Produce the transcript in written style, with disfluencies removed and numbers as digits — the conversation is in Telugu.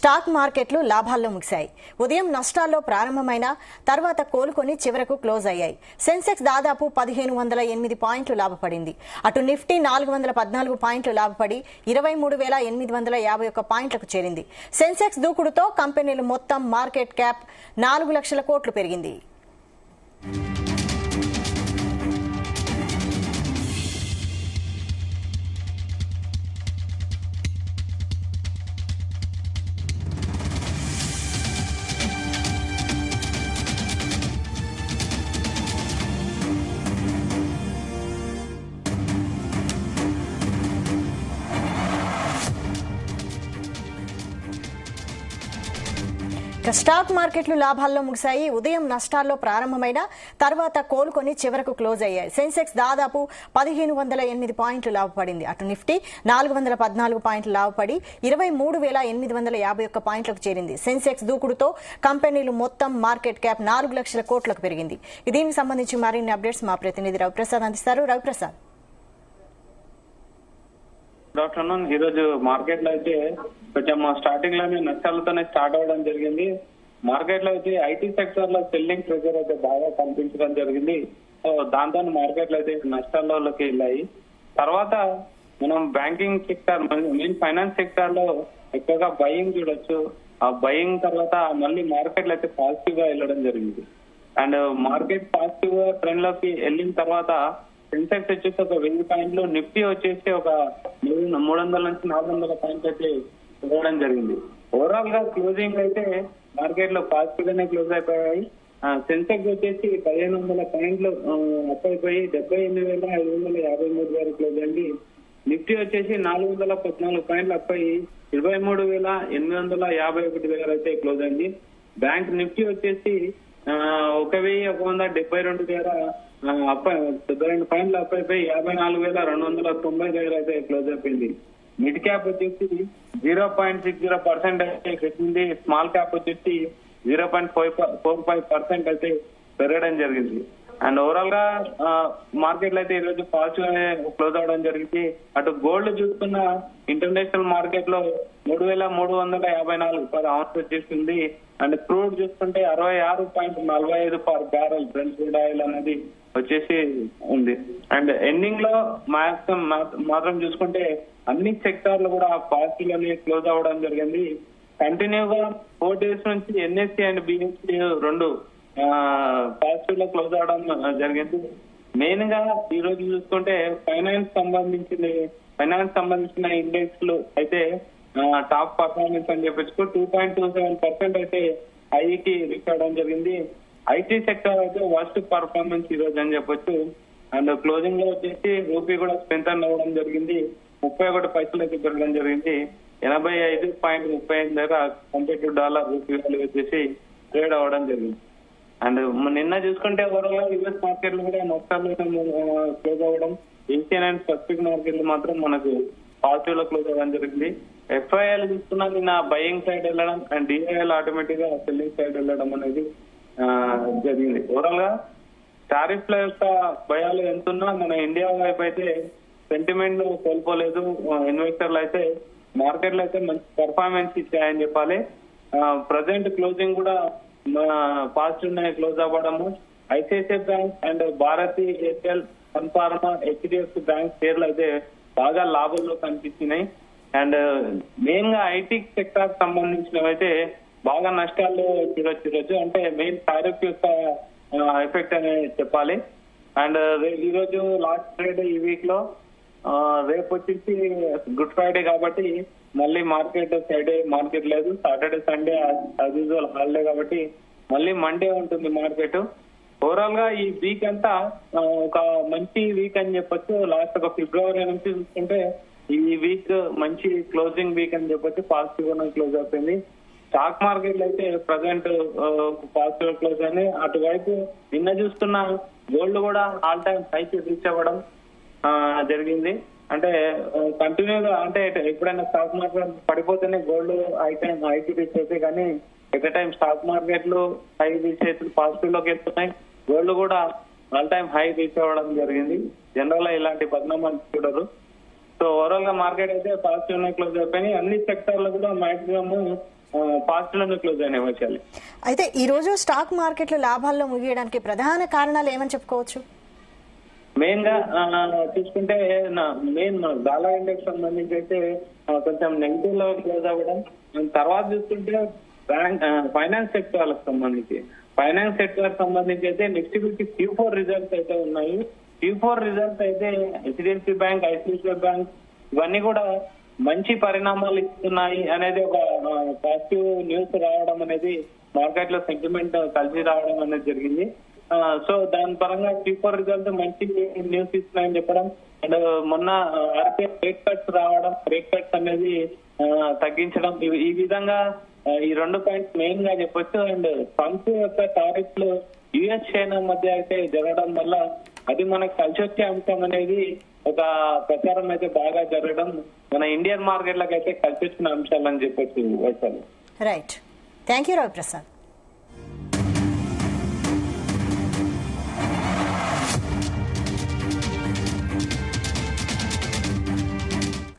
స్టాక్ మార్కెట్లు లాభాల్లో ముగిశాయి. ఉదయం నష్టాల్లో ప్రారంభమైన తర్వాత కోలుకొని చివరకు క్లోజ్ అయ్యాయి. సెన్సెక్స్ దాదాపు 1508 పాయింట్లు లాభపడింది. అటు నిఫ్టీ 414 పాయింట్లు లాభపడి 23,851 పాయింట్లకు చేరింది. సెన్సెక్స్ దూకుడుతో కంపెనీలు మొత్తం మార్కెట్ క్యాప్ 4 లక్షల కోట్లు పెరిగింది. స్టాక్ మార్కెట్లు లాభాల్లో ముగిశాయి. ఉదయం నష్టాల్లో ప్రారంభమైన తర్వాత కోలుకొని చివరకు క్లోజ్ అయ్యాయి. సెన్సెక్స్ దాదాపు 1508 పాయింట్లు లాభపడింది. అటు నిఫ్టీ 414 పాయింట్లు లాభపడి 23,851 పాయింట్లకు చేరింది. సెన్సెక్స్ దూకుడుతో కంపెనీలు మొత్తం మార్కెట్ క్యాప్ 4 లక్షల కోట్లకు పెరిగింది. దీనికి సంబంధించి మరిన్ని అప్డేట్స్ మా ప్రతినిధి రవిప్రసాద్ అందిస్తారు. Ravi Prasad, good afternoon. ఈ రోజు మార్కెట్ లో అయితే కొంచెం స్టార్టింగ్ లోనే నష్టాలతోనే స్టార్ట్ అవ్వడం జరిగింది. మార్కెట్ లో అయితే ఐటీ సెక్టర్ లో సెల్లింగ్ ప్రెషర్ అయితే బాగా కనిపించడం జరిగింది. సో దాంతో మార్కెట్ లో అయితే నష్టాల్లోకి వెళ్ళాయి. తర్వాత మనం banking sector, main finance sector లో ఎక్కువగా బయింగ్ చూడొచ్చు. ఆ బయింగ్ తర్వాత మళ్ళీ మార్కెట్ లో అయితే పాజిటివ్ గా వెళ్ళడం జరిగింది. అండ్ మార్కెట్ పాజిటివ్ ట్రెండ్ లోకి వెళ్ళిన తర్వాత సెన్సెక్స్ వచ్చేసి ఒక 1000 పాయింట్లు, నిఫ్టీ వచ్చేసి ఒక 300 నుంచి 400 పాయింట్లు అయితే ఇవ్వడం జరిగింది. ఓవరాల్ గా క్లోజింగ్ అయితే మార్కెట్ లో పాజిటివ్ గానే క్లోజ్ అయిపోయాయి. సెన్సెక్స్ వచ్చేసి 1500 పాయింట్లు అప్ అయిపోయి 78,553 వరకు క్లోజ్ అయింది. నిఫ్టీ వచ్చేసి 414 పాయింట్లు అప్ అయ్యి 23,851 దగ్గర అయితే క్లోజ్ అయింది. బ్యాంక్ నిఫ్టీ వచ్చేసి 1,172 దగ్గర 72 పాయింట్లు అప్ అయిపోయి 54,290 దగ్గర అయితే క్లోజ్ అయిపోయింది. మిడ్ క్యాప్ వచ్చేసి 0.60% అయితే పెట్టింది. స్మాల్ క్యాప్ వచ్చేసి 0.45% అయితే పెరగడం జరిగింది. అండ్ ఓవరాల్ గా మార్కెట్ లో అయితే ఈ రోజు పాజిటివ్ గానే క్లోజ్ అవడం జరిగింది. అటు గోల్డ్ చూసుకున్న ఇంటర్నేషనల్ మార్కెట్ లో 3,354 పర్ ఔన్స్ వచ్చేసింది. అండ్ క్రూడ్ చూసుకుంటే 66.45 per barrel Brent crude oil అనేది వచ్చేసి ఉంది. అండ్ ఎండింగ్ లో మాత్రం చూసుకుంటే అన్ని సెక్టార్లు కూడా పాజిటివ్ లోనే క్లోజ్ అవ్వడం జరిగింది. కంటిన్యూగా 4 డేస్ నుంచి ఎన్ఎస్సి అండ్ బిఎస్సి రెండు పాజిటివ్ లో క్లోజ్ అవడం జరిగింది. మెయిన్ గా ఈ రోజు చూసుకుంటే ఫైనాన్స్ సంబంధించిన ఇండెక్స్ లు అయితే టాప్ పర్ఫార్మెన్స్ అని చెప్పొచ్చు. 2.27% అయితే హైకి రీచ్ అవడం జరిగింది. ఐటీ సెక్టర్ అయితే వర్స్ట్ పర్ఫార్మెన్స్ ఈ రోజు అని చెప్పొచ్చు. అండ్ క్లోజింగ్ లో వచ్చేసి రూపీ కూడా స్ట్రెంథెన్ అవ్వడం జరిగింది. 31 పైసలు అయితే పెరగడం జరిగింది. 85.35 దగ్గర compare to dollar rupee value వచ్చేసి ట్రేడ్ అవ్వడం జరిగింది. అండ్ నిన్న చూసుకుంటే ఓవరాల్ యూఎస్ మార్కెట్లు కూడా నష్టాలు క్లోజ్ అవ్వడం, ఏషియన్ అండ్ పసిఫిక్ మార్కెట్లు మాత్రం మనకు పాజిటివ్ లో క్లోజ్ అవ్వడం జరిగింది. ఎఫ్ఐఎల్ చూసుకున్నా నిన్న బయింగ్ సైడ్ వెళ్ళడం అండ్ డిఐఎల్ ఆటోమేటిక్ గా సెల్లింగ్ సైడ్ వెళ్ళడం అనేది జరిగింది. ఓవరాల్ గా టారిఫ్ల యొక్క భయాలు ఎంతున్నా మన ఇండియా వైపు అయితే సెంటిమెంట్ కోల్పోలేదు. ఇన్వెస్టర్లు అయితే మార్కెట్ లో అయితే మంచి పర్ఫార్మెన్స్ ఇచ్చాయని చెప్పాలి. ప్రజెంట్ క్లోజింగ్ కూడా పాజిటివ్ క్లోజ్ అవ్వడము. ICICI bank and Bharti Airtel, Sun Pharma, HDFC bank షేర్లు అయితే బాగా లాభంలో కనిపించినాయి. అండ్ మెయిన్ గా ఐటీ సెక్టర్ సంబంధించినవి అయితే బాగా నష్టాల్లో చూడొచ్చు. అంటే మెయిన్ టారిఫ్ యొక్క ఎఫెక్ట్ అని చెప్పాలి. అండ్ ఈ రోజు లాస్ట్ ఫ్రైడే ఈ వీక్ లో, రేపు వచ్చేసి గుడ్ ఫ్రైడే కాబట్టి మళ్ళీ మార్కెట్ లేదు. Saturday Sunday as usual holiday కాబట్టి మళ్ళీ మండే ఉంటుంది మార్కెట్. ఓవరాల్ గా ఈ వీక్ అంతా ఒక మంచి వీక్ అని చెప్పొచ్చు. లాస్ట్ ఒక ఫిబ్రవరి నుంచి చూసుకుంటే ఈ వీక్ మంచి క్లోజింగ్ వీక్ అని చెప్పొచ్చు. పాజిటివ్ గా క్లోజ్ అయిపోయింది. స్టాక్ మార్కెట్లు అయితే ప్రజెంట్ పాజిటివ్ క్లోజ్ అయినాయి. అటువైపు నిన్న చూస్తున్న గోల్డ్ కూడా ఆల్ టైమ్ హైకి రీచ్ అవ్వడం జరిగింది. అంటే కంటిన్యూగా అంటే ఎప్పుడైనా స్టాక్ మార్కెట్ పడిపోతేనే గోల్డ్ హైకి రీచ్ అవుతాయి, కానీ ఎట్ టైం స్టాక్ మార్కెట్లు హై రీచ్ అయితే పాజిటివ్ లోకి వెళ్తున్నాయి. గోల్డ్ కూడా ఆల్ టైమ్ హై రీచ్ అవ్వడం జరిగింది. జనరల్ గా ఇలాంటి పరిణామాలు చూడరు. సో ఓవరాల్ గా మార్కెట్ అయితే పాజిటివ్ క్లోజ్ అయిపోయినాయి. అన్ని సెక్టార్లు కూడా మాక్సిమం పాజిటివ్ లోనే క్లోజ్ అయిన వైశాలి. అయితే ఈ రోజు స్టాక్ మార్కెట్లు లాభాల్లో ముగియడానికి ప్రధాన కారణాలు ఏమని చెప్పుకోవచ్చు? మెయిన్ గా చూసుకుంటే మెయిన్ డాలర్ ఇండెక్స్ సంబంధించి అయితే కొంచెం నెగిటివ్ లో క్లోజ్ అవ్వడం. తర్వాత చూసుకుంటే ఫైనాన్స్ సెక్టర్ సంబంధించి అయితే నెక్స్ట్ వీక్ Q4 రిజల్ట్స్ అయితే ఉన్నాయి. Q4 రిజల్ట్స్ అయితే హెచ్డిఎఫ్సి బ్యాంక్, ఐసిఐసిఐ బ్యాంక్ ఇవన్నీ కూడా మంచి పరిణామాలు ఇస్తున్నాయి అనేది ఒక పాజిటివ్ న్యూస్ రావడం అనేది మార్కెట్ లో సెంటిమెంట్ కలిసి రావడం అనేది జరిగింది. సో దాని పరంగా Q4 రిజల్ట్ మంచి న్యూస్ ఇస్తున్నాయని చెప్పడం అండ్ మొన్న ఆర్బీఐ రేట్ కట్స్ రావడం, రేట్ కట్స్ అనేది తగ్గించడం, ఈ విధంగా ఈ 2 పాయింట్స్ మెయిన్ గా చెప్పొచ్చు. అండ్ ట్రంప్ యొక్క టారిఫ్లు యుఎస్ చైనా మధ్య అయితే జరగడం వల్ల అది మనకు కలిసి వచ్చే అంశం అనేది ఒక ప్రచారం అయితే బాగా జరగడం మన ఇండియన్ మార్కెట్లకు అయితే కలిసి వచ్చిన అంశాలు అని చెప్పొచ్చు. Right, thank you Ravi Prasad.